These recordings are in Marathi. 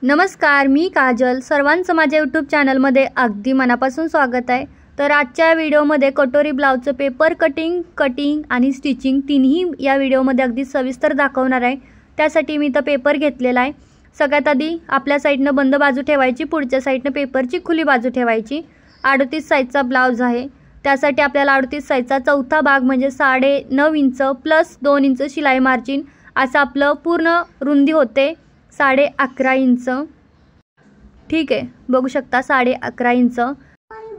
नमस्कार, मी काजल. सर्वांचं माझ्या यूट्यूब चॅनलमध्ये अगदी मनापासून स्वागत आहे. तर आजच्या व्हिडिओमध्ये कटोरी ब्लाउजचं पेपर कटिंग आणि स्टिचिंग तिन्ही या व्हिडिओमध्ये अगदी सविस्तर दाखवणार आहे. त्यासाठी मी इथं पेपर घेतलेला आहे. सगळ्यात आधी आपल्या साईडनं बंद बाजू ठेवायची, पुढच्या साईडनं पेपरची खुली बाजू ठेवायची. 38 साईजचा ब्लाउज आहे. त्यासाठी आपल्याला 38 साईजचा चौथा भाग म्हणजे 9.5 इंच प्लस 2 इंच शिलाई मार्जिन असं आपलं पूर्ण रुंदी होते 11.5 इंच. ठीक आहे, बघू शकता 11.5 इंच.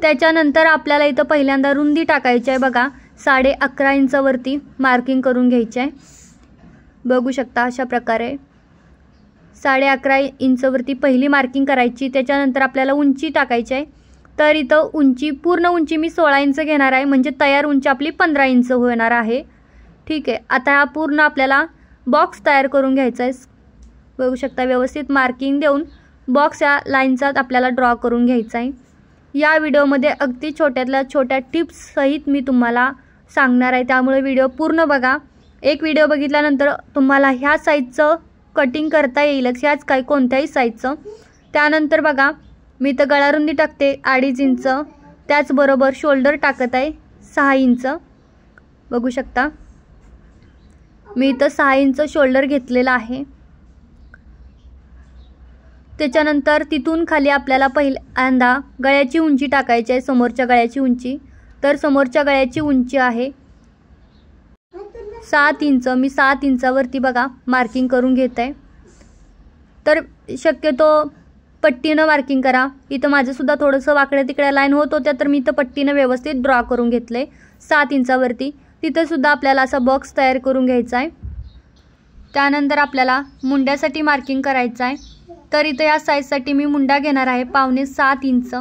त्याच्यानंतर आपल्याला इथं पहिल्यांदा रुंदी टाकायची आहे. बघा 11.5 इंचवरती मार्किंग करून घ्यायची आहे. बघू शकता अशा प्रकारे 11.5 इंचवरती पहिली मार्किंग करायची. त्याच्यानंतर आपल्याला उंची टाकायची आहे. तर इथं उंची पूर्ण उंची मी 16 इंच घेणार आहे, म्हणजे तयार उंची आपली 15 इंच होणार आहे. ठीक आहे, आता हा पूर्ण आपल्याला बॉक्स तयार करून घ्यायचा आहे. बघू शकता व्यवस्थित मार्किंग देऊन बॉक्स या लाईनचा आपल्याला ड्रॉ करून घ्यायचा आहे. या व्हिडिओमध्ये अगदी छोट्यातल्या छोट्या टिप्स सहित मी तुम्हाला सांगणार आहे, त्यामुळे व्हिडिओ पूर्ण बघा. एक व्हिडिओ बघितल्यानंतर तुम्हाला ह्या साईजचं कटिंग करता येईलच, ह्याच काही कोणत्याही साईजचं. त्यानंतर बघा मी तर गळारुंदी टाकते 2.5 इंच, त्याचबरोबर शोल्डर टाकत आहे 6 इंच. बघू शकता मी इथं 6 इंच शोल्डर घेतलेला आहे. त्याच्यानंतर तिथून खाली आपल्याला पहिल्यांदा गळ्याची उंची टाकायची आहे, समोरच्या गळ्याची उंची. तर समोरच्या गळ्याची उंची आहे 7 इंच. मी 7 इंचावरती बघा मार्किंग करून घेत आहे. तर शक्यतो पट्टीनं मार्किंग करा. इथं माझंसुद्धा थोडंसं वाकड्या तिकड्या लाईन होत होत्या, तर मी इथं पट्टीनं व्यवस्थित ड्रॉ करून घेतले 7 इंचावरती. तिथंसुद्धा आपल्याला असा बॉक्स तयार करून घ्यायचा आहे. त्यानंतर आपल्याला मुंड्यासाठी मार्किंग करायचं आहे. तर इथं या साईजसाठी मी मुंडा घेणार आहे 5.25 इंच.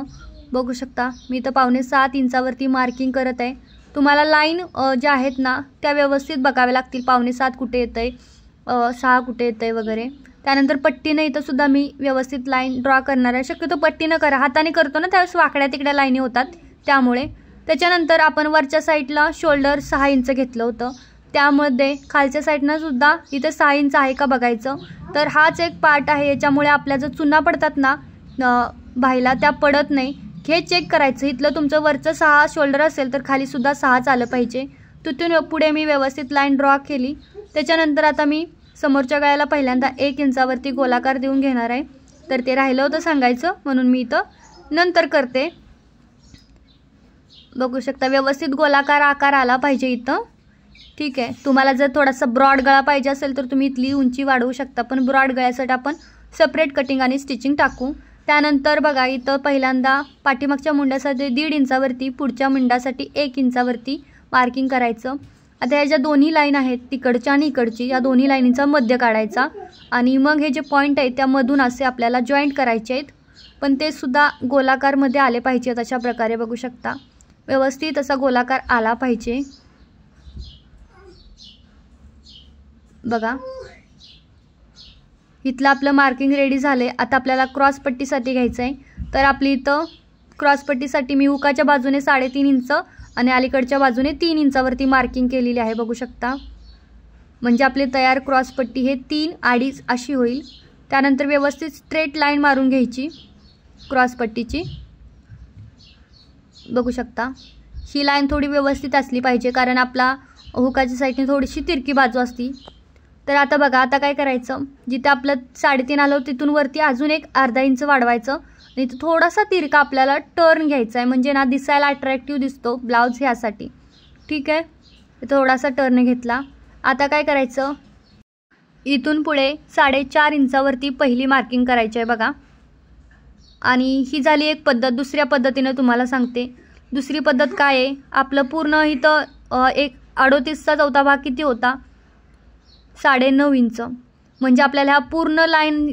बघू शकता मी इथं 5.25 इंचावरती मार्किंग करत आहे. तुम्हाला लाईन ज्या आहेत ना त्या व्यवस्थित बघाव्या लागतील. 5.25 कुठे येतं आहे, 6 कुठे येतं आहे वगैरे. त्यानंतर पट्टीनं इथंसुद्धा मी व्यवस्थित लाईन ड्रॉ करणार आहे. शक्यतो पट्टीनं करा, हाताने करतो ना त्यावेळेस वाकड्या तिकड्या लाईनी होतात त्यामुळे. त्याच्यानंतर आपण वरच्या साईडला शोल्डर 6 इंच घेतलं होतं, त्यामध्ये खालच्या साईडनं सुद्धा इथे 6 इंच आहे का बघायचं. तर हाच एक पार्ट आहे, याच्यामुळे आपल्या जर चुना पडतात ना भाईला त्या पडत नाही, हे चेक करायचं. इथलं तुमचं वरचं 6 शोल्डर असेल तर खालीसुद्धा 6 आलं पाहिजे. तिथून पुढे मी व्यवस्थित लाईन ड्रॉ केली. त्याच्यानंतर आता मी समोरच्या गळ्याला पहिल्यांदा 1 इंचावरती गोलाकार देऊन घेणार आहे. तर ते राहिलं होतं सांगायचं, म्हणून मी इथं नंतर करते. बघू शकता व्यवस्थित गोलाकार आकार आला पाहिजे इथं. ठीक आहे, तुम्हाला जर थोडासा ब्रॉड गळा पाहिजे असेल तर तुम्ही इथली उंची वाढवू शकता, पण ब्रॉड गळ्यासाठी आपण सेपरेट कटिंग आणि स्टिचिंग टाकू. त्यानंतर बघा इथं पहिल्यांदा पाठीमागच्या मुंड्यासाठी 1.5 इंचावरती, पुढच्या मुंड्यासाठी 1 इंचावरती मार्किंग करायचं. आता ह्या ज्या दोन्ही लाईन आहेत तिकडच्या आणि इकडची, या दोन्ही लाईनींचा मध्य काढायचा आणि मग हे जे पॉईंट आहेत त्यामधून असे आपल्याला जॉईंट करायचे आहेत, पण ते सुद्धा गोलाकारमध्ये आले पाहिजेत. अशा प्रकारे बघू शकता व्यवस्थित असा गोलाकार आला पाहिजे. बघा इथलं आपलं मार्किंग रेडी झाले. आता आपल्याला क्रॉस पट्टीसाठी घ्यायचं आहे. तर आपली इथं क्रॉस पट्टीसाठी मी हुकाच्या बाजूने 3.5 इंच आणि अलीकडच्या बाजूने 3 इंचावरती मार्किंग केलेली आहे. बघू शकता म्हणजे आपली तयार क्रॉस पट्टी हे 3, 2.5 अशी होईल. त्यानंतर व्यवस्थित स्ट्रेट लाईन मारून घ्यायची क्रॉस पट्टीची. बघू शकता ही लाईन थोडी व्यवस्थित असली पाहिजे, कारण आपला हुकाच्या साईडने थोडीशी तिरकी बाजू असती. तर आता बघा आता काय करायचं, जिथे आपलं 3.5 आलं तिथून वरती अजून एक अर्धा इंच वाढवायचं आणि इथं थोडासा तिरका आपल्याला टर्न घ्यायचा आहे, म्हणजे ना दिसायला अट्रॅक्टिव्ह दिसतो ब्लाऊज ह्यासाठी. ठीक आहे, थोडासा टर्न घेतला. आता काय करायचं, इथून पुढे 4.5 इंचावरती पहिली मार्किंग करायची आहे बघा. आणि ही झाली एक पद्धत. दुसऱ्या पद्धतीनं तुम्हाला सांगते. दुसरी पद्धत काय आहे, आपलं पूर्ण इथं एक 38चा चौथा भाग किती होता 9.5 इंच, म्हणजे आपल्याला ह्या पूर्ण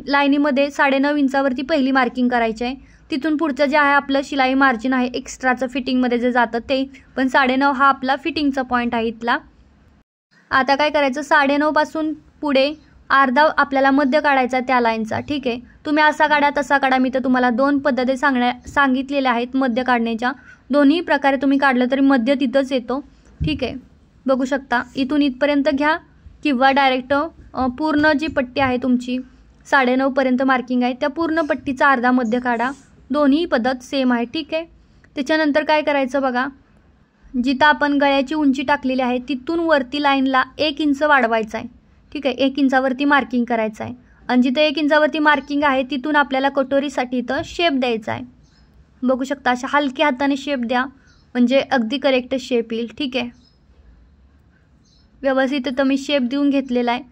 लाईनीमध्ये 9.5 इंचावरती पहिली मार्किंग करायची आहे. तिथून पुढचं जे आहे आपलं शिलाई मार्जिन आहे एक्स्ट्राचं फिटिंगमध्ये जे जातं ते, पण 9.5 हा आपला फिटिंगचा पॉईंट आहे इथला. आता काय करायचं, 9.5 पासून पुढे अर्धा आपल्याला मध्य काढायचा त्या लाईनचा. ठीक आहे, तुम्ही असा काढा तसा काढा, मी तर तुम्हाला 2 पद्धती सांगितलेल्या आहेत मध्य काढण्याच्या. दोन्ही प्रकारे तुम्ही काढलं तरी मध्य तिथंच येतो. ठीक आहे, बघू शकता इथून इथपर्यंत घ्या किंवा डायरेक्ट पूर्ण जी पट्टी आहे तुमची 9.5 पर्यंत मार्किंग आहे त्या पूर्ण पट्टीचा अर्धा मध्य काढा. दोन्ही पद्धत सेम आहे. ठीक आहे. त्याच्यानंतर काय करायचं बघा, जिथं आपण गळ्याची उंची टाकलेली आहे तिथून वरती लाईनला 1 इंच वाढवायचं आहे. ठीक आहे. 1 इंचावरती मार्किंग करायचं आहे आणि जिथं 1 इंचावरती मार्किंग आहे तिथून आपल्याला कटोरीसाठी इथं शेप द्यायचा आहे. बघू शकता अशा हलक्या हाताने शेप द्या म्हणजे अगदी करेक्ट शेप येईल. ठीक आहे. व्यवस्थित इथं मी शेप देऊन घेतलेला आहे.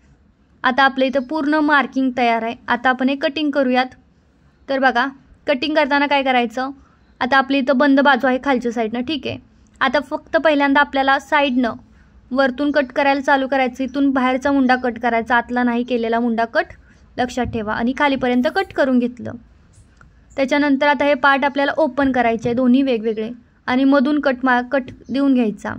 आता आपलं इथं पूर्ण मार्किंग तयार आहे. आता आपण हे कटिंग करूयात. तर बघा कटिंग करताना काय करायचं, आता आपली इथं बंद बाजू आहे खालच्या साईडनं. ठीक आहे. आता फक्त पहिल्यांदा आपल्याला साईडनं वरतून कट करायला चालू करायचं. इथून बाहेरचा मुंडा कट करायचा, आतला नाही केलेला मुंडा कट लक्षात ठेवा. आणि खालीपर्यंत कट करून घेतलं. त्याच्यानंतर आता हे पार्ट आपल्याला ओपन करायचे आहे दोन्ही वेगवेगळे आणि मधून कट देऊन घ्यायचा.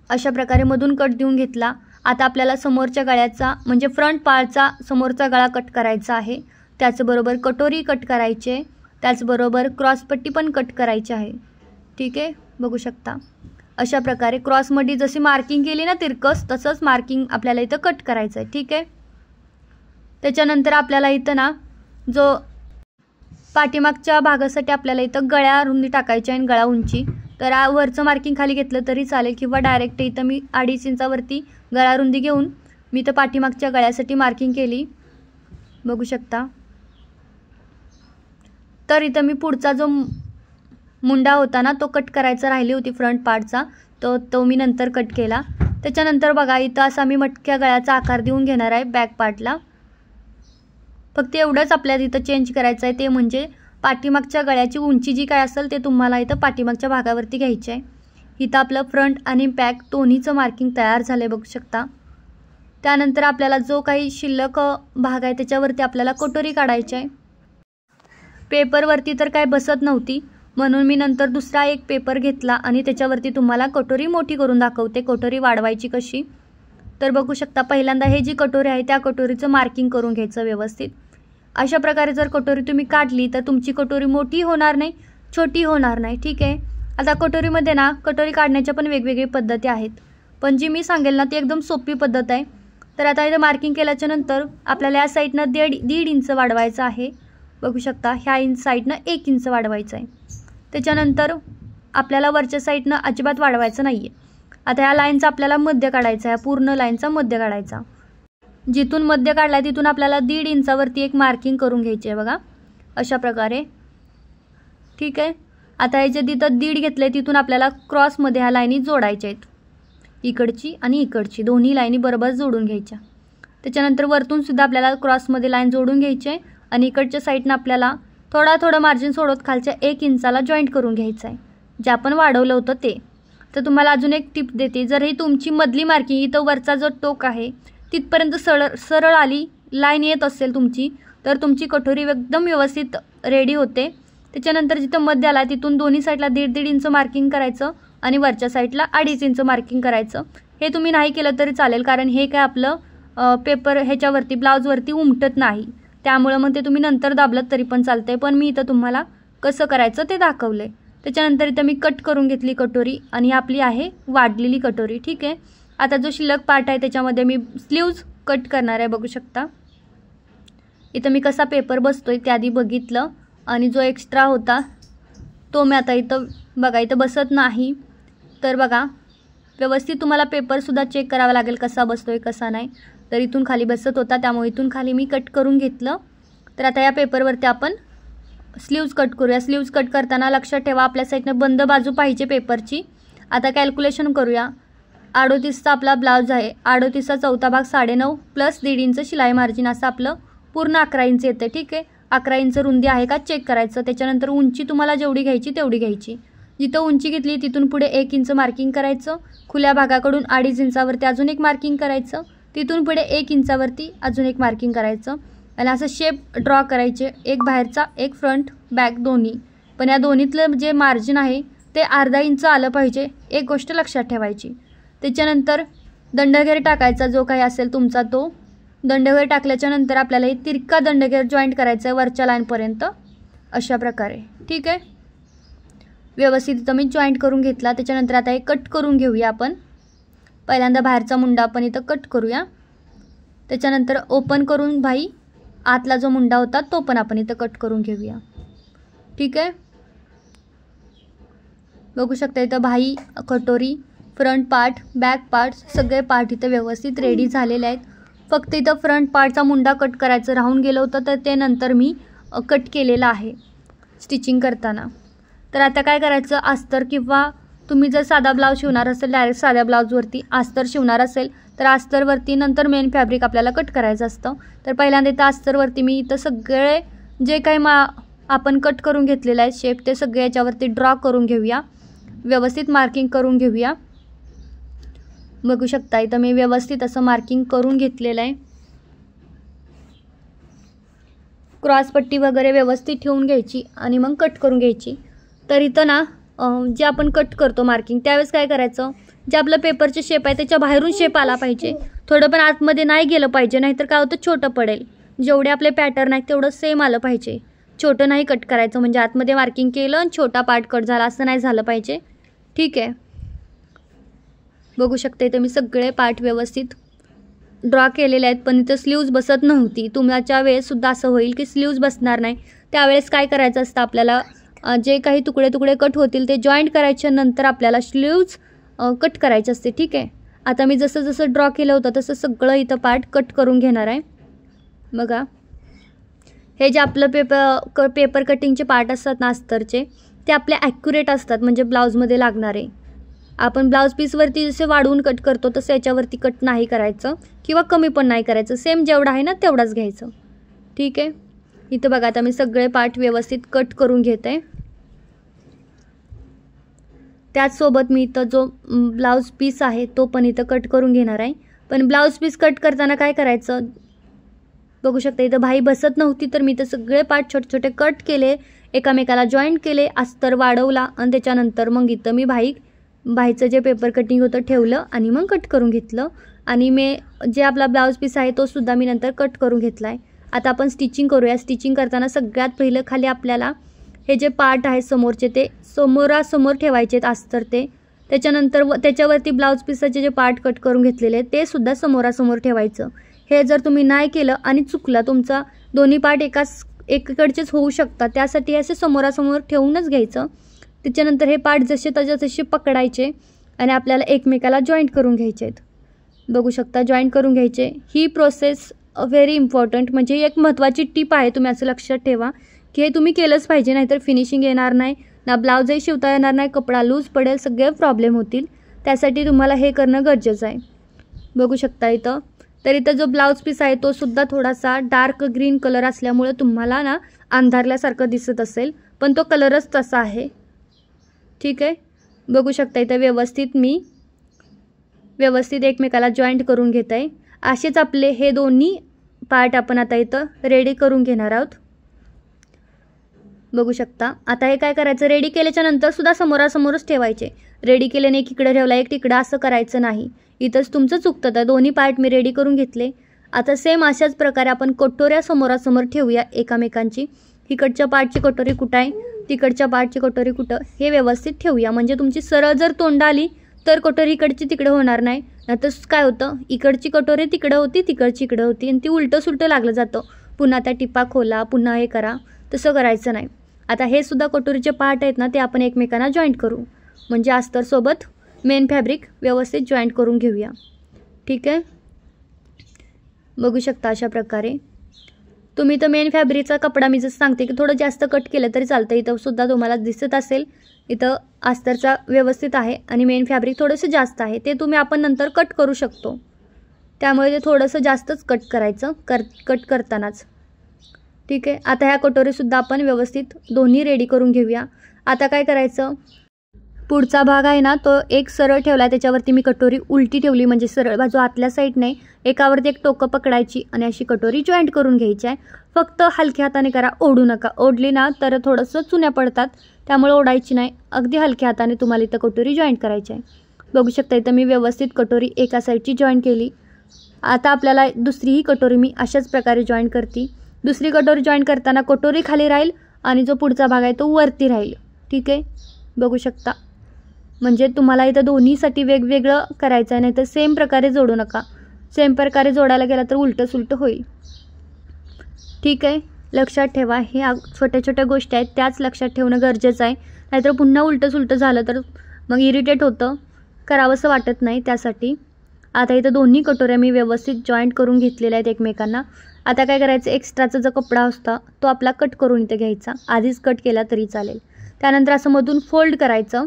अशा प्रकारे मधून कट देऊन घेतला. आता आपल्याला समोरच्या गळ्याचा म्हणजे फ्रंट पार्टचा समोरचा गळा कट करायचा आहे. त्याचबरोबर कटोरी कट करायचे, त्याचबरोबर क्रॉसपट्टी पण कट करायची आहे. ठीक आहे. बघू शकता अशा प्रकारे क्रॉसमध्ये जशी मार्किंग केली ना तिरकस, तसंच मार्किंग आपल्याला इथं कट करायचं आहे. ठीक आहे. त्याच्यानंतर आपल्याला इथं ना जो पाठीमागच्या भागासाठी आपल्याला इथं गळ्या रुंदी टाकायची आहे आणि गळा उंची, तर वरचं मार्किंग खाली घेतलं तरी चालेल किंवा डायरेक्ट इथं मी 2.5 इंचावरती गळा रुंदी घेऊन मी इथं पाठीमागच्या गळ्यासाठी मार्किंग केली. बघू शकता. तर इथं मी पुढचा जो मुंडा होता ना तो कट करायचा राहिली होती फ्रंट पार्टचा, तो मी नंतर कट केला. त्याच्यानंतर बघा इथं असा मी मटक्या गळ्याचा आकार देऊन घेणार आहे बॅक पार्टला. फक्त एवढंच आपल्याला इथं चेंज करायचं आहे, ते म्हणजे पाठीमागच्या गळ्याची उंची जी काय असेल ते तुम्हाला इथं पाठीमागच्या भागावरती घ्यायची आहे. इथं आपलं फ्रंट आणि बॅक दोन्हीचं मार्किंग तयार झालं आहे. बघू शकता. त्यानंतर आपल्याला जो काही शिल्लक भाग आहे त्याच्यावरती आपल्याला कटोरी काढायची आहे. पेपरवरती तर काय बसत नव्हती म्हणून मी नंतर दुसरा एक पेपर घेतला आणि त्याच्यावरती तुम्हाला कटोरी मोठी करून दाखवते, कटोरी वाढवायची कशी. तर बघू शकता पहिल्यांदा हे जी कटोरी आहे त्या कटोरीचं मार्किंग करून घ्यायचं व्यवस्थित. अशा प्रकारे जर कटोरी तुम्ही काढली तर तुमची कटोरी मोठी होणार नाही, छोटी होणार नाही. ठीक आहे. आता कटोरीमध्ये ना कटोरी काढण्याच्या पण वेगवेगळ्या पद्धती आहेत, पण जी मी सांगेल ना ती एकदम सोपी पद्धत आहे. तर आता इथं मार्किंग केल्याच्या नंतर आपल्याला या साईडनं 1.5 इंच वाढवायचं आहे. बघू शकता ह्या साईडनं 1 इंच वाढवायचं आहे. त्याच्यानंतर आपल्याला वरच्या साईडनं अजिबात वाढवायचं नाही आहे. आता ह्या लाईनचा आपल्याला मध्य काढायचा आहे, पूर्ण लाईनचा मध्य काढायचा. जिथून मध्य काढला तिथून आपल्याला 1.5 इंचावरती एक मार्किंग करून घ्यायची आहे बघा अशा प्रकारे. ठीक आहे. आता हे जे तिथं 1.5 घेतलं आहे तिथून आपल्याला क्रॉसमध्ये ह्या लाईनी जोडायच्या आहेत, इकडची आणि इकडची दोन्ही लाईनी बरोबर जोडून घ्यायच्या. त्याच्यानंतर वरतून सुद्धा आपल्याला क्रॉसमध्ये लाईन जोडून घ्यायची आहे आणि इकडच्या साईडनं आपल्याला थोडं मार्जिन सोडत खालच्या 1 इंचाला जॉईंट करून घ्यायचं आहे, जे आपण वाढवलं होतं ते. तर तुम्हाला अजून एक टिप देते, जर ही तुमची मधली मार्किंग इथं वरचा जो टोक आहे तिथपर्यंत सरळ आली लाईन येत असेल तुमची, तर तुमची कटोरी एकदम व्यवस्थित रेडी होते. त्याच्यानंतर जिथं मध्य आला तिथून दोन्ही साईडला 1.5 इंच मार्किंग करायचं आणि वरच्या साईडला 2.5 इंच मार्किंग करायचं. हे तुम्ही नाही केलं तरी चालेल, कारण हे काय आपलं पेपर ह्याच्यावरती ब्लाऊजवरती उमटत नाही, त्यामुळे मग ते तुम्ही नंतर दाबलं तरी पण चालतंय. पण मी इथं तुम्हाला कसं करायचं ते दाखवलं आहे. त्याच्यानंतर इथं मी कट करून घेतली कटोरी आणि आपली आहे वाढलेली कटोरी. ठीक आहे. आता जो शिल्लक पार्ट आहे त्याच्यामध्ये मी स्लीव्ज कट करणार आहे. बघू शकता इथं मी कसा पेपर बसतोय त्याआधी बघितलं आणि जो एक्स्ट्रा होता तो मी आता इथं बघा इथं बसत नाही. तर बघा व्यवस्थित तुम्हाला पेपरसुद्धा चेक करावा लागेल कसा बसतोय कसा नाही. तर इथून खाली बसत होता त्यामुळे इथून खाली मी कट करून घेतलं. तर आता या पेपरवरती आपण स्लीव्ज कट करूया. स्लीव्ज कट करताना लक्षात ठेवा आपल्या साईडनं बंद बाजू पाहिजे पेपरची. आता कॅल्क्युलेशन करूया. 38चा आपला ब्लाऊज आहे, 38चा चौथा भाग 9.5 प्लस 1.5 इंच शिलाई मार्जिन असं आपलं पूर्ण 11 इंच येतं. ठीक आहे. 11 इंच रुंदी आहे का चेक करायचं. त्याच्यानंतर उंची तुम्हाला जेवढी घ्यायची तेवढी घ्यायची. जिथं उंची घेतली तिथून पुढे 1 इंच मार्किंग करायचं. खुल्या भागाकडून 2.5 इंचावरती अजून एक मार्किंग करायचं. तिथून पुढे 1 इंचावरती अजून एक मार्किंग करायचं आणि असं शेप ड्रॉ करायचे, एक बाहेरचा एक फ्रंट बॅक दोन्ही. पण या दोन्हीतलं जे मार्जिन आहे ते अर्धा इंच आलं पाहिजे, एक गोष्ट लक्षात ठेवायची. त्याच्यानंतर दंडघेर टाकायचा जो काही असेल तुमचा तो. दंडघेर टाकल्याच्या नंतर आपल्याला हे तिरका दंडघेर जॉईंट करायचा आहे वरच्या लाईनपर्यंत अशा प्रकारे. ठीक आहे. व्यवस्थित इथं मी जॉईंट करून घेतला. त्याच्यानंतर आता हे कट करून घेऊया आपण. पहिल्यांदा बाहेरचा मुंडा आपण इथं कट करूया. त्याच्यानंतर ओपन करून भाई आतला जो मुंडा होता तो पण आपण इथं कट करून घेऊया. ठीक आहे, बघू शकता इथं भाई, कटोरी, फ्रंट पार्ट, बॅक पार्ट सगळे पार्ट इथं व्यवस्थित रेडी झालेले आहेत. फक्त इथं फ्रंट पार्टचा मुंडा कट करायचं राहून गेलं होतं, तर ते नंतर मी कट केलेलं आहे स्टिचिंग करताना. तर आता काय करायचं, अस्तर किंवा तुम्ही जर साधा ब्लाऊज शिवणार असेल, डायरेक्ट साध्या ब्लाऊजवरती अस्तर शिवणार असेल तर अस्तरवरती नंतर मेन फॅब्रिक आपल्याला कट करायचं असतं. तर पहिल्यांदा इथं अस्तरवरती मी इथं सगळे जे काही आपण कट करून घेतलेलं आहे शेप ते सगळे याच्यावरती ड्रॉ करून घेऊया, व्यवस्थित मार्किंग करून घेऊया. बघू शकता इथं मी व्यवस्थित असं मार्किंग करून घेतलेलं आहे. क्रॉसपट्टी वगैरे व्यवस्थित ठेवून घ्यायची आणि मग कट करून घ्यायची. तर इथं ना जे आपण कट करतो मार्किंग त्यावेळेस काय करायचं, जे आपलं पेपरचे शेप आहे त्याच्या बाहेरून शेप आला पाहिजे, थोडं पण आतमध्ये नाही गेलं पाहिजे, नाहीतर काय होतं छोटं पडेल. जेवढे आपले पॅटर्न आहेत तेवढं सेम आलं पाहिजे, छोटं नाही कट करायचं, म्हणजे आतमध्ये मार्किंग केलं आणि छोटा पार्ट कट झाला असं नाही झालं पाहिजे. ठीक आहे, बघू शकता इथं मी सगळे पार्ट व्यवस्थित ड्रॉ केलेले आहेत. पण इथं स्लीव्ज बसत नव्हती, तुमच्या वेळेससुद्धा असं होईल की स्लीव्ज बसणार नाही. त्यावेळेस काय करायचं असतं, आपल्याला जे काही तुकडे तुकडे कट होतील ते जॉईंट करायच्या नंतर आपल्याला स्लीव्ज कट करायचे असते. ठीक आहे, आता मी जसं जसं ड्रॉ केलं होतं तसं सगळं इथं पार्ट कट करून घेणार आहे. बघा हे जे आपलं पेपर कटिंगचे पार्ट असतात ना अस्तरचे, ते आपले ॲक्युरेट असतात, म्हणजे ब्लाऊजमध्ये लागणारे. आपण ब्लाऊज पीसवरती जसे वाढवून कट करतो तसं याच्यावरती कट नाही करायचं किंवा कमी पण नाही करायचं, सेम जेवढा आहे ना तेवढाच घ्यायचं. ठीक आहे, इथं बघा आता मी सगळे पार्ट व्यवस्थित कट करून घेते. त्याचसोबत मी इथं जो ब्लाऊज पीस आहे तो पण इथं कट करून घेणार आहे. पण ब्लाऊज पीस कट करताना काय करायचं, बघू शकता इथं भाई बसत नव्हती तर मी इथं सगळे पार्ट छोटे छोटे कट केले, एकामेकाला जॉईंट केले, अस्तर वाढवला आणि त्याच्यानंतर मग इथं मी भाईचं जे पेपर कटिंग होतं ठेवलं आणि मग कट करून घेतलं. आणि मी जे आपला ब्लाऊज पीस आहे तो सुद्धा मी नंतर कट करून घेतला आहे. आता आपण स्टिचिंग करूया. स्टिचिंग करताना सगळ्यात पहिलं खाली आपल्याला हे जे पार्ट आहे समोरचे ते समोरासमोर ठेवायचे आहेत अस्तर ते, त्याच्यानंतर त्याच्यावरती ब्लाऊज पीसाचे जे पार्ट कट करून घेतलेले ते सुद्धा समोरासमोर ठेवायचं. हे जर तुम्ही नाही केलं आणि चुकलं, तुमचा दोन्ही पार्ट एकीकडचेच होऊ शकतात, त्यासाठी असे समोरासमोर ठेवूनच घ्यायचं. त्याच्यानंतर हे पार्ट जसे त्याच्या तसे पकडायचे आणि आपल्याला एकमेकाला जॉईंट करून घ्यायचे आहेत. बघू शकता जॉईंट करून घ्यायचे. ही प्रोसेस व्हेरी इम्पॉर्टंट, म्हणजे एक महत्त्वाची टिप आहे, तुम्ही असं लक्षात ठेवा की हे तुम्ही केलंच पाहिजे, नाहीतर फिनिशिंग येणार नाही ना, ब्लाऊजही शिवता येणार नाही, कपडा लूज पडेल, सगळे प्रॉब्लेम होतील. त्यासाठी तुम्हाला हे करणं गरजेचं आहे. बघू शकता इथं, तर इथं जो ब्लाऊज पीस आहे तो सुद्धा थोडासा डार्क ग्रीन कलर असल्यामुळे तुम्हाला ना अंधारल्यासारखं दिसत असेल, पण तो कलरच तसा आहे. ठीक आहे, बघू शकता इथं व्यवस्थित एकमेकाला जॉईंट करून घेत आहे. असेच आपले हे दोन्ही पार्ट आपण आता इथं रेडी करून घेणार आहोत. बघू शकता आता हे काय करायचं, रेडी केल्याच्या नंतर सुद्धा समोरासमोरच ठेवायचे. रेडी केल्याने एक इकडे ठेवला एक तिकडं असं करायचं नाही, इथंच तुमचं चुकतं. तर दोन्ही पार्ट मी रेडी करून घेतले. आता सेम अशाच प्रकारे आपण कटोऱ्या समोरासमोर ठेवूया एकामेकांची. इकडच्या पार्टची कटोरी कुठं आहे, तिकडच्या पार्टची कटोरी कुठं, हे व्यवस्थित ठेवूया. म्हणजे तुमची सरळ जर तोंड आली तर कटोरी इकडची तिकडे होणार नाही. नाहीतर काय होतं, इकडची कटोरी तिकडं होती, तिकडची इकडं होती आणि ती उलटं सुलटं लागलं जातं. पुन्हा त्या टिपा खोला, पुन्हा हे करा, तसं करायचं नाही. आता हे सुद्धा कटोरीचे पार्ट आहेत ना, ते आपण एकमेकांना जॉईंट करू, म्हणजे अस्तरसोबत मेन फॅब्रिक व्यवस्थित जॉईंट करून घेऊया. ठीक आहे, बघू शकता अशा प्रकारे. तुम्ही तर मेन फॅब्रिकचा कपडा मी जसं सांगते की थोडं जास्त कट केलं तरी चालतं. इथं सुद्धा तुम्हाला दिसत असेल इथं अस्तरचा व्यवस्थित आहे आणि मेन फॅब्रिक थोडंसं जास्त आहे, ते तुम्ही आपण नंतर कट करू शकतो. त्यामुळे ते थोडंसं जास्तच कट करायचं कट करतानाच. ठीक आहे, आता ह्या कटोरीसुद्धा आपण व्यवस्थित दोन्ही रेडी करून घेऊया. आता काय करायचं, पुढचा भाग आहे ना तो एक सरळ ठेवला, त्याच्यावरती मी कटोरी उलटी ठेवली, म्हणजे सरळ बाजू आतल्या साईडने एकावरती एक टोकं पकडायची आणि अशी कटोरी जॉईंट करून घ्यायची आहे. फक्त हलक्या हाताने करा, ओढू नका. ओढली ना तर थोडंसं चुन्या पडतात, त्यामुळे ओढायची नाही. अगदी हलक्या हाताने तुम्हाला इथं कटोरी जॉईंट करायची आहे. बघू शकता इथं मी व्यवस्थित कटोरी एका साईडची जॉईंट केली. आता आपल्याला दुसरीही कटोरी मी अशाच प्रकारे जॉईंट करते. दुसरी कटोरी जॉईंट करताना कटोरी खाली राहील आणि जो पुढचा भाग आहे तो वरती राहील. ठीक आहे, बघू शकता. म्हणजे तुम्हाला इथं दोन्हीसाठी वेगवेगळं करायचं आहे, नाही तर सेम प्रकारे जोडू नका. सेम प्रकारे जोडायला गेला तर उलटं सुलटं होईल. ठीक आहे, लक्षात ठेवा. हे छोट्या छोट्या गोष्टी आहेत, त्याच लक्षात ठेवणं गरजेचं आहे. नाहीतर पुन्हा उलटं सुलटं झालं तर मग इरिटेट होतं, करावंसं वाटत नाही. त्यासाठी आता इथं दोन्ही कटोऱ्या मी व्यवस्थित जॉईंट करून घेतलेल्या आहेत एकमेकांना. आता काय करायचं, एक्स्ट्राचा जो कपडा असता तो आपला कट करून इथं घ्यायचा. आधीच कट केला तरी चालेल. त्यानंतर असं मधून फोल्ड करायचं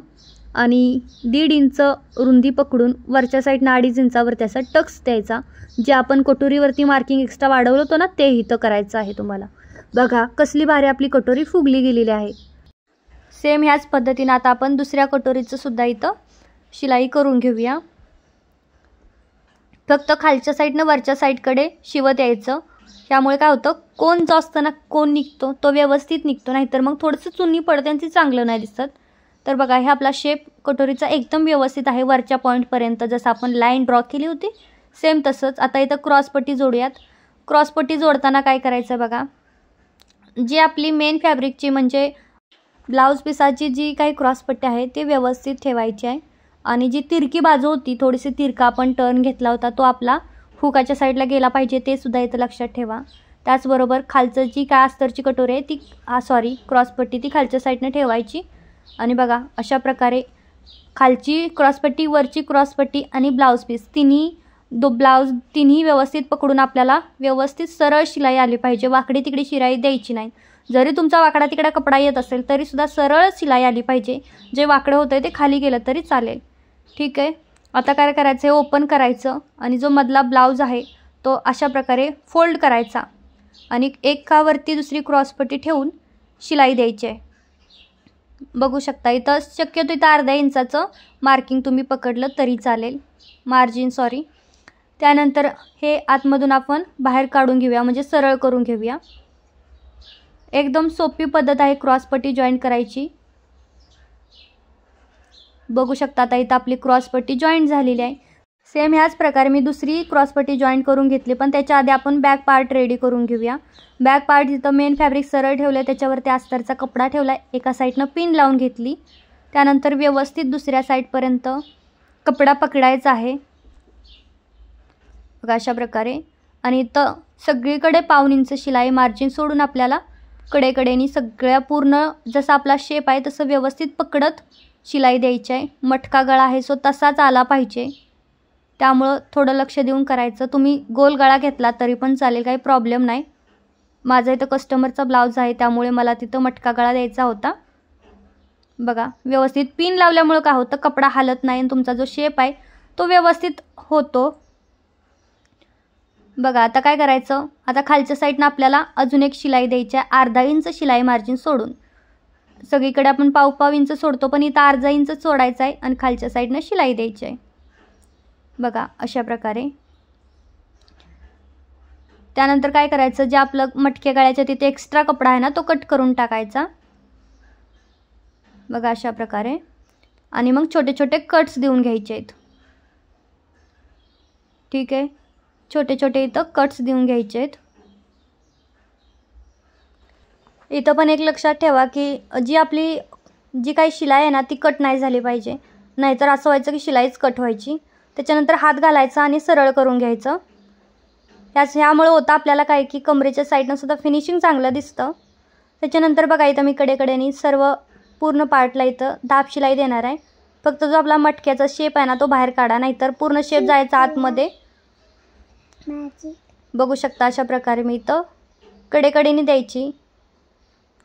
आणि 1.5 इंच रुंदी पकडून वरच्या साईडनं 2.5 इंचावरती असा टक्स द्यायचा. जे आपण कटोरीवरती मार्किंग एक्स्ट्रा वाढवलं होतं ना, ते इथं करायचं आहे तुम्हाला. बघा कसली भारी आपली कटोरी फुगली गेलेली आहे. सेम ह्याच पद्धतीने आता आपण दुसऱ्या कटोरीचं सुद्धा इथं शिलाई करून घेऊया. फक्त खालच्या साईडनं वरच्या साईडकडे शिवत यायचं. त्यामुळे काय होतं, कोण जो असतं ना, कोण निघतो तो व्यवस्थित निघतो. नाहीतर मग थोडंसं चुन्नी पडते आणि ती चांगलं नाही दिसत. तर बघा, हे आपला शेप कटोरीचा एकदम व्यवस्थित आहे वरच्या पॉईंटपर्यंत. जसं आपण लाईन ड्रॉ केली होती सेम तसंच. आता इथं क्रॉसपट्टी जोडूयात. क्रॉसपट्टी जोडताना काय करायचं बघा, जी आपली मेन फॅब्रिकची म्हणजे ब्लाऊज पिसाची जी काही क्रॉसपट्टी आहे ती व्यवस्थित ठेवायची आहे. आणि जी तिरकी बाजू होती, थोडीशी तिरका आपण टर्न घेतला होता, तो आपला हुकाच्या साईडला गेला पाहिजे, ते सुद्धा इथं लक्षात ठेवा. त्याचबरोबर खालचं जी काय अस्तरची कटोरी आहे ती क्रॉसपट्टी ती खालच्या साईडनं ठेवायची. आणि बघा अशा प्रकारे खालची क्रॉसपट्टी, वरची क्रॉसपट्टी आणि ब्लाऊज पीस तिन्ही व्यवस्थित पकडून आपल्याला व्यवस्थित सरळ शिलाई आली पाहिजे. वाकडी तिकडी शिलाई द्यायची नाही. जरी तुमचा वाकडा तिकडा कपडा येत असेल तरी सुद्धा सरळ शिलाई आली पाहिजे. जे वाकडं होतं ते खाली गेलं तरी चालेल. ठीक आहे, आता काय करायचं आहे, ओपन करायचं आणि जो मधला ब्लाऊज आहे तो अशा प्रकारे फोल्ड करायचा आणि एकावरती दुसरी क्रॉसपट्टी ठेवून शिलाई द्यायची आहे. बघू शकता इथं शक्यतो इथं 1/2 इंचाचं मार्किंग तुम्ही पकडलं तरी चालेल, मार्जिन त्यानंतर हे आतमधून आपण बाहेर काढून घेऊया, म्हणजे सरळ करून घेऊया. एकदम सोपी पद्धत आहे क्रॉसपट्टी जॉईंट करायची. बघू शकता आता इथं आपली क्रॉसपट्टी जॉईंट झालेली आहे. सेम ह्याच प्रकारे मी दुसरी क्रॉसपट्टी जॉईंट करून घेतली, पण त्याच्या आधी आपण बॅक पार्ट रेडी करून घेऊया. बॅक पार्ट इथं मेन फॅब्रिक सरळ ठेवलं आहे, त्याच्यावरती अस्तरचा कपडा ठेवला आहे, एका साईडनं पिन लावून घेतली. त्यानंतर व्यवस्थित दुसऱ्या साईडपर्यंत कपडा पकडायचा आहे बघा अशा प्रकारे. आणि इथं सगळीकडे 1/2 इंच शिलाई मार्जिन सोडून आपल्याला कडेकडेनी सगळ्या पूर्ण जसा आपला शेप आहे तसं व्यवस्थित पकडत शिलाई द्यायची आहे. मटका गळा आहे सो तसाच आला पाहिजे, त्यामुळं थोडं लक्ष देऊन करायचं. तुम्ही गोल गळा घेतला तरी पण चालेल, काही प्रॉब्लेम नाही. माझा इथं कस्टमरचा ब्लाऊज आहे त्यामुळे मला तिथं मटका गळा द्यायचा होता. बघा व्यवस्थित पिन लावल्यामुळं काय होतं, कपडा हालत नाही आणि तुमचा जो शेप आहे तो व्यवस्थित होतो. बघा आता काय करायचं, आता खालच्या साईडनं आपल्याला अजून एक शिलाई द्यायची आहे. 1/2 इंच शिलाई मार्जिन सोडून. सगळीकडे आपण 1/2 इंच सोडतो, पण इथं 1/2 इंच सोडायचं आहे आणि खालच्या साईडनं शिलाई द्यायची आहे बघा अशा प्रकारे. त्यानंतर काय करायचं, जे आपलं मटके गळ्याच्या तिथे एक्स्ट्रा कपडा आहे ना तो कट करून टाकायचा बघा अशा प्रकारे. आणि मग छोटे छोटे कट्स देऊन घ्यायचे आहेत. ठीक आहे, छोटे छोटे इथं कट्स देऊन घ्यायचे आहेत. इथं पण एक लक्षात ठेवा की जी काही शिलाई आहे ना ती कट नाही झाली पाहिजे, नाहीतर असं व्हायचं की शिलाईच कट व्हायची. त्याच्यानंतर हात घालायचा आणि सरळ करून घ्यायचं. ह्यामुळे होतं आपल्याला काय की कमरेच्या साईडनं सुद्धा फिनिशिंग चांगलं दिसतं. त्याच्यानंतर बघा इथं मी कडेकडेनी सर्व पूर्ण पार्टला इथं दाब शिलाई देणार आहे. फक्त जो आपला मटक्याचा शेप आहे ना तो बाहेर काढा, नाहीतर पूर्ण शेप जायचा आतमध्ये. बघू शकता अशा प्रकारे मी इथं कडेकडेनी द्यायची.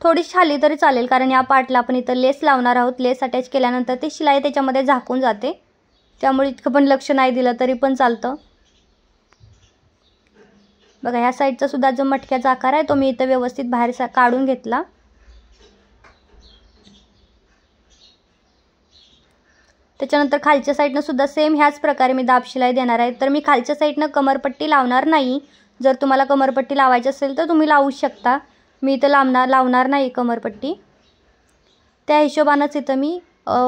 थोडीशी खाली तरी चालेल, कारण या पार्टला आपण इथं लेस लावणार आहोत. लेस अटॅच केल्यानंतर ती शिलाई त्याच्यामध्ये झाकून जाते, त्यामुळे इतकं पण लक्ष नाही दिलं तरी पण चालतं. बघा ह्या साईडचा सुद्धा जो मटक्याचा आकार आहे तो मी इथं व्यवस्थित बाहेर काढून घेतला. त्याच्यानंतर खालच्या साईडनं सुद्धा सेम ह्याच प्रकारे मी दाब शिलाई देणार आहे. तर मी खालच्या साईडनं कमरपट्टी लावणार नाही. जर तुम्हाला कमरपट्टी लावायची असेल तर तुम्ही लावू शकता. मी इथं लावणार नाही कमरपट्टी. त्या हिशोबानंच इथं मी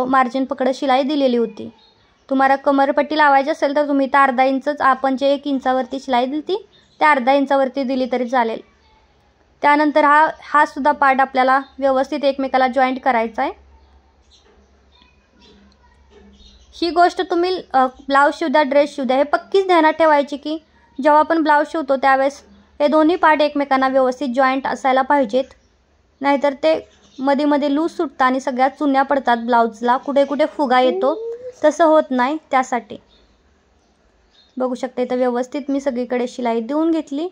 मार्जिन पकडत शिलाई दिलेली होती. तुम्हाला कमरपट्टी लावायची असेल तर तुम्ही इथं 1/2 इंचच आपण जे 1 इंचावरती शिलाई दिली ती त्या 1/2 इंचावरती दिली तरी चालेल. त्यानंतर हा सुद्धा पार्ट आपल्याला व्यवस्थित एकमेकाला जॉईंट करायचा आहे. ही गोष्ट तुम्ही ब्लाऊज शिवद्या ड्रेस शिवद्या हे पक्कीच ध्यानात ठेवायची की जेव्हा आपण ब्लाऊज शिवतो त्यावेळेस हे दोन्ही पार्ट एकमेकांना व्यवस्थित जॉईंट असायला पाहिजेत, नाहीतर ते मध्ये मध्ये लूज सुटतात आणि सगळ्या चुन्या पडतात ब्लाऊजला, कुठे कुठे फुगा येतो, तसं होत नाही. त्यासाठी बघू शकता इथं व्यवस्थित मी सगळीकडे शिलाई देऊन घेतली.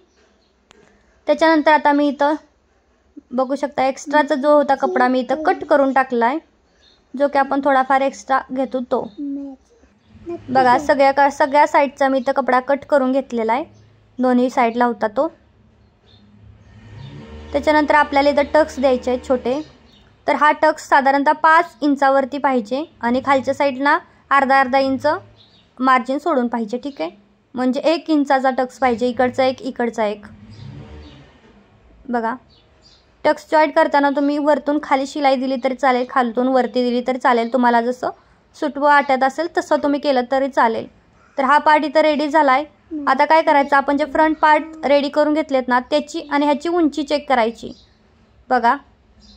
त्याच्यानंतर आता मी इथं बघू शकता एक्स्ट्राचा जो होता कपडा मी इथं कट करून टाकला आहे, जो की आपण थोडाफार एक्स्ट्रा घेतो तो. बघा सगळ्या साईडचा मी इथं कपडा कट करून घेतलेला आहे, दोन्ही साईडला होता तो. त्याच्यानंतर आपल्याला इथं टक्स द्यायचे आहेत छोटे. तर हा टक्स साधारणतः 5 इंचावरती पाहिजे आणि खालच्या साईडला अर्धा इंच मार्जिन सोडून पाहिजे. ठीक आहे, म्हणजे 1 इंचाचा टक्स पाहिजे, इकडचा एक इकडचा एक. बघा टक्स जॉईंट करताना तुम्ही वरतून खाली शिलाई दिली तरी चालेल, खालतून वरती दिली तरी चालेल, तुम्हाला जसं सुटवं वाटत असेल तसं तुम्ही केलं तरी चालेल. तर हा पार्ट इथं रेडी झाला आहे. आता काय करायचं, आपण जे फ्रंट पार्ट रेडी करून घेतलेत ना त्याची आणि ह्याची उंची चेक करायची. बघा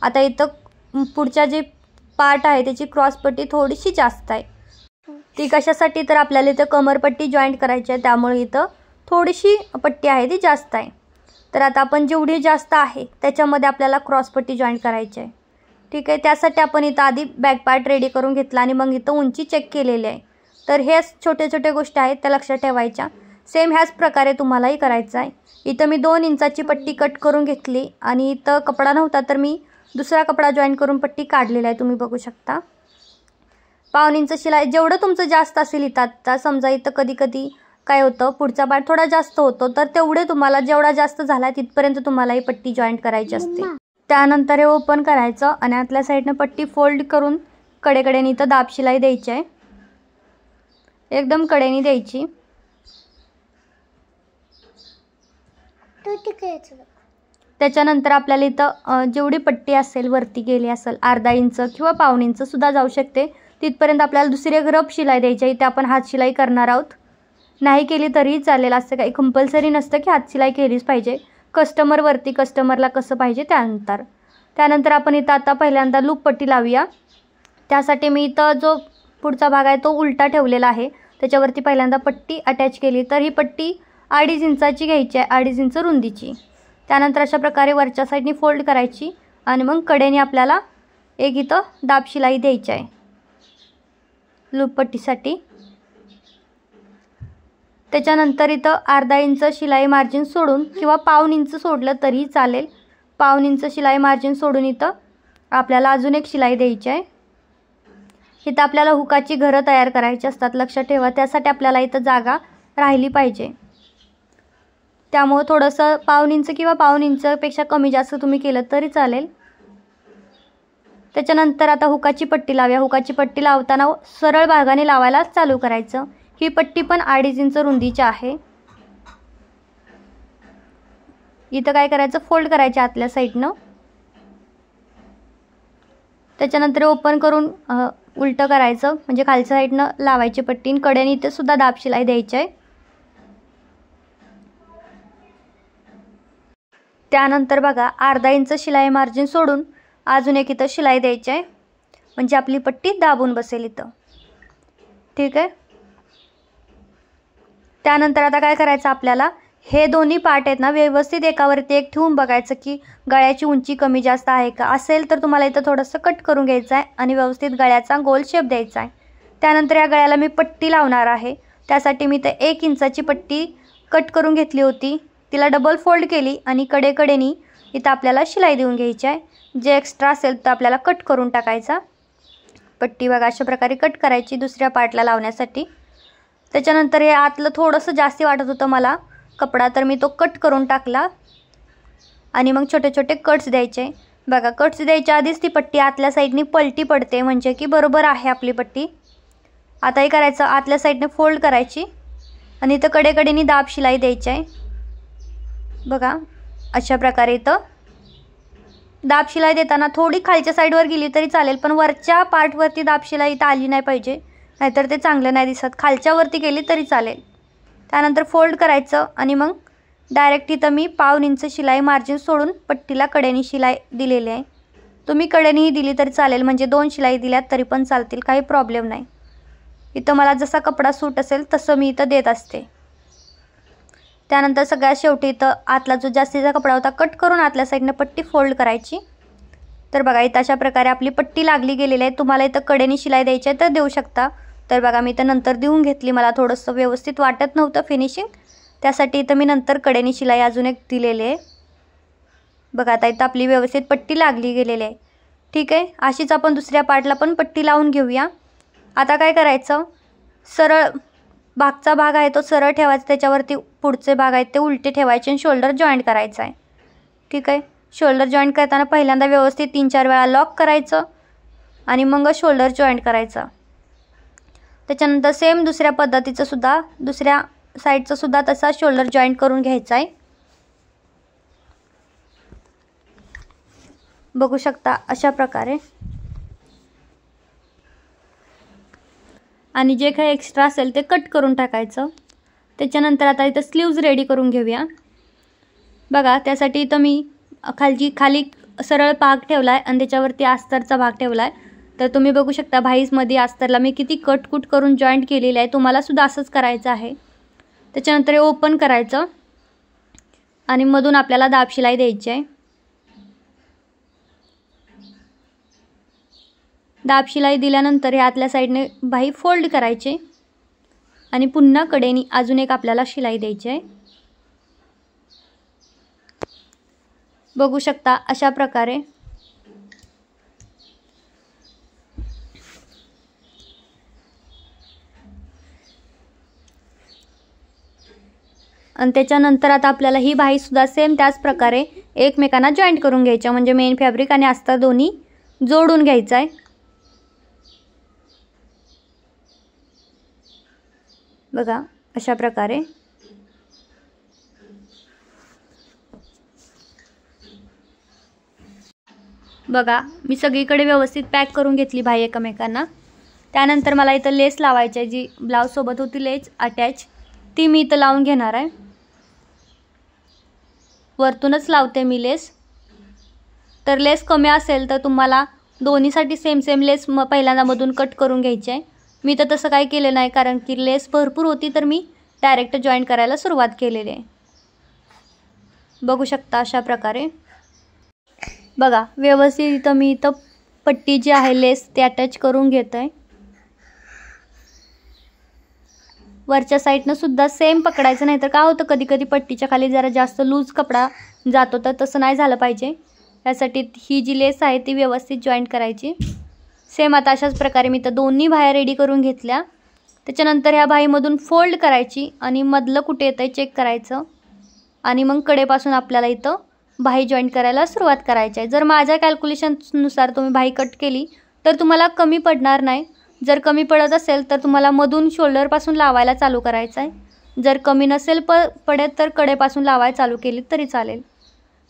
आता इथं पुढच्या जे पार्ट आहे त्याची क्रॉसपट्टी थोडीशी जास्त आहे. ती कशासाठी, तर आपल्याला इथं कमरपट्टी जॉईंट करायची आहे, त्यामुळे इथं थोडीशी पट्टी आहे ती जास्त आहे. तर आता आपण जेवढी जास्त आहे त्याच्यामध्ये आपल्याला क्रॉसपट्टी जॉईंट करायची आहे. ठीक आहे, त्यासाठी आपण इथं आधी बॅक पार्ट रेडी करून घेतला आणि मग इथं उंची चेक केलेली आहे. तर हे छोटे छोटे गोष्टी आहेत त्या लक्षात ठेवायच्या. सेम ह्याच प्रकारे तुम्हालाही करायचं आहे. इथं मी 2 इंचाची पट्टी कट करून घेतली आणि इथं कपडा नव्हता तर मी दुसरा कपडा जॉईंट करून पट्टी काढलेला आहे, तुम्ही बघू शकता. 1/2 इंच शिलाई, जेवढं तुमचं जास्त असेल इथं, आता समजा इथं कधी कधी काय होतं पुढचा पार्ट थोडा जास्त होतो, तर तेवढे तुम्हाला जेवढा जास्त झाला तिथपर्यंत तुम्हाला ही पट्टी जॉईंट करायची असते. त्यानंतर हे ओपन करायचं आणि आतल्या साईडनं पट्टी फोल्ड करून कडेकडेने इथं दाब शिलाई द्यायची आहे, एकदम कडेने द्यायची. त्याच्यानंतर आपल्याला इथं जेवढी पट्टी असेल वरती गेली असेल अर्धा इंच किंवा 1/2 इंच सुद्धा जाऊ शकते, तिथपर्यंत आपल्याला दुसरी एक रफ शिलाई द्यायची आहे. इथे आपण हात शिलाई करणार आहोत, नाही केली तरीही चालेल, असं काही कंपल्सरी नसतं की हात शिलाई केलीच पाहिजे. कस्टमरवरती कस्टमरला कसं पाहिजे त्यानंतर आपण इथं आता पहिल्यांदा लूप पट्टी लावूया. त्यासाठी मी इथं जो पुढचा भाग आहे तो उलटा ठेवलेला आहे, त्याच्यावरती पहिल्यांदा पट्टी अटॅच केली. तर ही पट्टी 2.5 इंचाची घ्यायची आहे, 2.5 इंच रुंदीची. त्यानंतर अशा प्रकारे वरच्या साईडनी फोल्ड करायची आणि मग कडेने आपल्याला एक इथं दाब शिलाई द्यायची आहे लूप पट्टीसाठी. त्याच्यानंतर इथं अर्धा इंच शिलाई मार्जिन सोडून किंवा 1/2 इंच सोडलं तरीही चालेल, 1/2 इंच शिलाई मार्जिन सोडून इथं आपल्याला अजून एक शिलाई द्यायची आहे. इथं आपल्याला हुकाची घरं तयार करायची असतात, लक्षात ठेवा. त्यासाठी आपल्याला इथं जागा राहिली पाहिजे, त्यामुळे थोडंसं 1/2 इंच किंवा 1/2 इंचपेक्षा कमी जास्त तुम्ही केलं तरी चालेल. त्याच्यानंतर आता हुकाची पट्टी लावूया. हुकाची पट्टी लावताना सरळ भागाने लावायला चालू करायचं. ही पट्टी पण 2.5 इंच रुंदीची आहे. इथं काय करायचं, फोल्ड करायचे आतल्या साईडनं. त्याच्यानंतर ओपन करून उलटं करायचं, म्हणजे खालच्या साईडनं लावायची पट्टी आणि कडेने इथे सुद्धा दाब शिलाई द्यायची आहे. त्यानंतर बघा अर्धा इंच शिलाई मार्जिन सोडून अजून एक इथं शिलाई द्यायची आहे, म्हणजे आपली पट्टी दाबून बसेल इथं. ठीक आहे, त्यानंतर आता काय करायचं, आपल्याला हे दोन्ही पार्ट आहेत ना व्यवस्थित एकावरती एक ठेवून बघायचं की गळ्याची उंची कमी जास्त आहे का. असेल तर तुम्हाला इथं थोडंसं कट करून घ्यायचं आहे आणि व्यवस्थित गळ्याचा गोल शेप द्यायचा आहे. त्यानंतर या गळ्याला मी पट्टी लावणार आहे, त्यासाठी मी इथं 1 इंचाची पट्टी कट करून घेतली होती, तिला डबल फोल्ड केली आणि कडेकडेनी इथं आपल्याला शिलाई देऊन घ्यायची आहे. जे एक्स्ट्रा असेल तर आपल्याला कट करून टाकायचा. पट्टी बघा अशा प्रकारे कट करायची दुसऱ्या पार्टला लावण्यासाठी. त्याच्यानंतर हे आतलं थोडंसं जास्ती वाटत होतं मला कपडा, तर मी तो कट करून टाकला आणि मग छोटे छोटे कट्स द्यायचे. बघा कट्स द्यायच्या आधीच ती पट्टी आतल्या साईडनी पलटी पडते, म्हणजे की बरोबर आहे आपली पट्टी. आता हे करायचं, आतल्या साईडने फोल्ड करायची आणि इथं कडेकडेनी दाब शिलाई द्यायची आहे. बघा अशा प्रकारे इथं दाब शिलाई देताना थोडी खालच्या साईडवर गेली तरी चालेल, पण वरच्या पार्टवरती दाब शिलाई इथं आली नाही पाहिजे, नाहीतर ते चांगलं नाही दिसत. खालच्यावरती गेली तरी चालेल. त्यानंतर फोल्ड करायचं आणि मग डायरेक्ट इथं मी 1/2 इंच शिलाई मार्जिन सोडून पट्टीला कडेनी शिलाई दिलेली आहे. तुम्ही कडेनीही दिली तरी चालेल, म्हणजे 2 शिलाई दिल्यात तरी पण चालतील, काही प्रॉब्लेम नाही. इथं मला जसा कपडा सूट असेल तसं मी इथं देत असते. त्यानंतर सगळ्यात शेवटी इथं आतला जो जास्तीचा कपडा होता कट करून आतल्या साईडने पट्टी फोल्ड करायची। तर बघा इथं अशा प्रकारे आपली पट्टी लागली गेलेली आहे। तुम्हाला इथं कडेने शिलाई द्यायची आहे तर देऊ शकता। तर बघा मी इथं नंतर देऊन घेतली, मला थोडंसं व्यवस्थित वाटत नव्हतं फिनिशिंग, त्यासाठी इथं मी नंतर कडेने शिलाई अजून एक दिलेली आहे। बघा आता इथं आपली व्यवस्थित पट्टी लागली गेलेली आहे। ठीक आहे, अशीच आपण दुसऱ्या पार्टला पण पट्टी लावून घेऊया। आता काय करायचं, सरळ बागचा भाग आहे तो सरळ ठेवायचा, त्याच्यावरती पुढचे भाग आहेत ते उलटे ठेवायचे आणि शोल्डर जॉईंट करायचा आहे। ठीक आहे, शोल्डर जॉईंट करताना पहिल्यांदा व्यवस्थित 3-4 वेळा लॉक करायचं आणि मग शोल्डर जॉईंट करायचं। त्याच्यानंतर सेम दुसऱ्या पद्धतीचं सुद्धा दुसऱ्या साईडचं सुद्धा तसा शोल्डर जॉईंट करून घ्यायचा आहे। बघू शकता अशा प्रकारे। आणि जे काही एक्स्ट्रा असेल ते कट करून टाकायचं। त्याच्यानंतर आता इथं स्लीव्ज रेडी करून घेऊया। बघा त्यासाठी इथं मी खाली सरळ भाग ठेवला आहे आणि त्याच्यावरती अस्तरचा भाग ठेवला आहे। तर तुम्ही बघू शकता भाईजमध्ये अस्तरला मी किती कट करून जॉईंट केलेलं आहे, तुम्हाला सुद्धा असंच करायचं आहे। त्याच्यानंतर हे ओपन करायचं आणि मधून आपल्याला दाब शिलाई द्यायची आहे। दाब शिलाई दिल्यानंतर हे आतल्या साईडने बाही फोल्ड करायचे आणि पुन्हा कडेने अजून एक आपल्याला शिलाई द्यायची आहे। बघू शकता अशा प्रकारे। आणि त्याच्यानंतर आता आपल्याला ही बाही सुद्धा सेम त्याच प्रकारे एकमेकांना जॉईंट करून घ्यायच्या, म्हणजे मेन फॅब्रिक आणि अस्तर दोन्ही जोडून घ्यायचं आहे। बघा अशा प्रकारे। बघा मी सगळीकडे व्यवस्थित पॅक करून घेतली बाही एकमेकांना। त्यानंतर मला इथं लेस लावायची आहे, जी ब्लाउज सोबत होती लेस अटॅच, ती मी इथं लावून घेणार आहे। वरतूनच लावते मी लेस। तर लेस कमी असेल तर तुम्हाला दोन्हीसाठी सेम लेस पहिल्यांदा मधून कट करून घ्यायची आहे। मी तर तसं काही केलं नाही, कारण की लेस भरपूर होती तर मी डायरेक्ट जॉईंट करायला सुरुवात केलेली आहे। बघू शकता अशा प्रकारे। बघा व्यवस्थित इथं मी इथं पट्टी जी आहे लेस ते अटॅच करून घेत आहे। वरच्या साईडनं सुद्धा सेम पकडायचं, नाही तर काय होतं कधी कधी पट्टीच्या खाली जरा जास्त लूज कपडा जातो, तर तसं नाही झालं पाहिजे। यासाठी ही जी लेस आहे ती व्यवस्थित जॉईंट करायची। सेम आता अशाच प्रकारे मी तर दोन्ही बाह्या रेडी करून घेतल्या। त्याच्यानंतर ह्या बाहीमधून फोल्ड करायची आणि मधलं कुठे येतंय चेक करायचं आणि मग कडेपासून आपल्याला इथं बाही जॉईंट करायला सुरुवात करायची आहे। जर माझ्या कॅल्क्युलेशननुसार तुम्ही बाही कट केली तर तुम्हाला कमी पडणार नाही। जर कमी पडत असेल तर तुम्हाला मधून शोल्डरपासून लावायला चालू करायचं आहे। जर कमी नसेल पडत तर कडेपासून लावायला चालू केली तरी चालेल।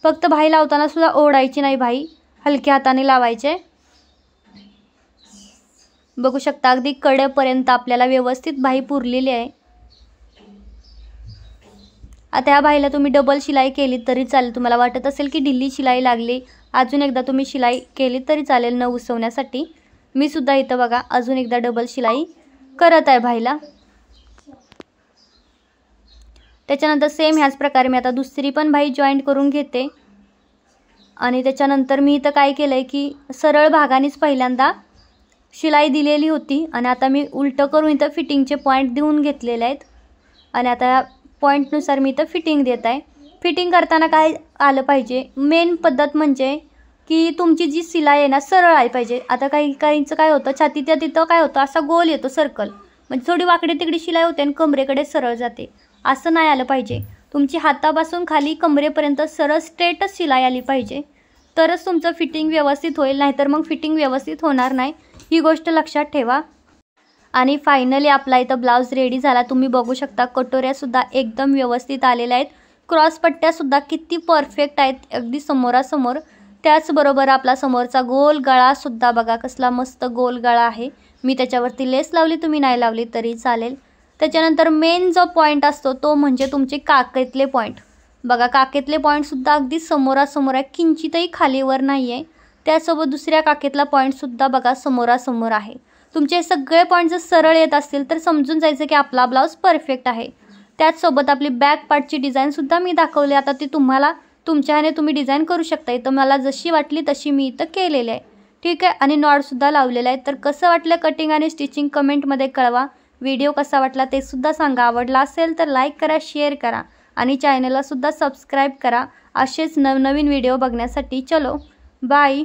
फक्त बाही लावताना सुद्धा ओढायची नाही, बाही हलक्या हाताने लावायचे। बघू शकता अगदी कडेपर्यंत आपल्याला व्यवस्थित बाही पुरलेली आहे। आता ह्या बाहीला तुम्ही डबल शिलाई केली तरी चालेल। तुम्हाला वाटत असेल की ढिली शिलाई लागली, अजून एकदा तुम्ही शिलाई केली तरी चालेल न उसवण्यासाठी। मी सुद्धा इथं बघा अजून एकदा डबल शिलाई करत आहे बाहीला। त्याच्यानंतर सेम ह्याच प्रकारे मी आता दुसरी पण बाही जॉईंट करून घेते। आणि त्याच्यानंतर मी इथं काय केलंय की सरळ भागानेच पहिल्यांदा शिलाई दिलेली होती आणि आता मी उलटं करून इथं फिटिंगचे पॉईंट देऊन घेतलेले आहेत आणि आता या पॉईंटनुसार मी इथं फिटिंग देत आहे। फिटिंग करताना काय आलं पाहिजे, मेन पद्धत म्हणजे की तुमची जी शिलाई आहे ना सरळ आली पाहिजे। आता काहींचं काय होतं छातीच्या तिथं काय होतं असा गोल येतो सर्कल, म्हणजे थोडी वाकडी तिकडी शिलाई होते आणि कमरेकडे सरळ जाते, असं नाही आलं पाहिजे। तुमची हातापासून खाली कमरेपर्यंत सरळ स्ट्रेटच शिलाई आली पाहिजे, तरच तुमचं फिटिंग व्यवस्थित होईल, नाहीतर मग फिटिंग व्यवस्थित होणार नाही। ही गोष्ट लक्षात ठेवा। आणि फायनली आपला इथं ब्लाउज रेडी झाला। तुम्ही बघू शकता कटोऱ्यासुद्धा एकदम व्यवस्थित आलेल्या आहेत, क्रॉस पट्ट्यासुद्धा किती परफेक्ट आहेत, अगदी समोरासमोर। त्याचबरोबर आपला समोरचा गोल गळासुद्धा बघा कसला मस्त गोल गळा आहे। मी त्याच्यावरती लेस लावली, तुम्ही नाही लावली तरी चालेल। त्याच्यानंतर मेन जो पॉईंट असतो तो म्हणजे तुमचे काखेतले पॉईंट। बघा काखेतले पॉईंटसुद्धा अगदी समोरासमोर आहे, किंचितही खालीवर नाही आहे। त्यासोबत दुसऱ्या काखेतला पॉईंटसुद्धा बघा समोरासमोर आहे। तुमचे सगळे पॉईंट जर सरळ येत असतील तर समजून जायचं की आपला ब्लाउज परफेक्ट आहे। त्याचसोबत आपली बॅक पार्टची डिझाईनसुद्धा मी दाखवली. आता ती तुम्हाला तुमच्या ह्याने तुम्ही डिझाईन करू शकता. इथं मला जशी वाटली तशी मी इथं केलेली आहे. ठीक आहे. आणि नॉटसुद्धा लावलेला आहे. तर कसं वाटलं कटिंग आणि स्टिचिंग कमेंटमध्ये कळवा. व्हिडिओ कसा वाटला ते सुद्धा सांगा. आवडला असेल तर लाईक करा, शेअर करा आणि चॅनलला सुद्धा सबस्क्राईब करा असेच नवनवीन व्हिडिओ बघण्यासाठी. चलो बाय.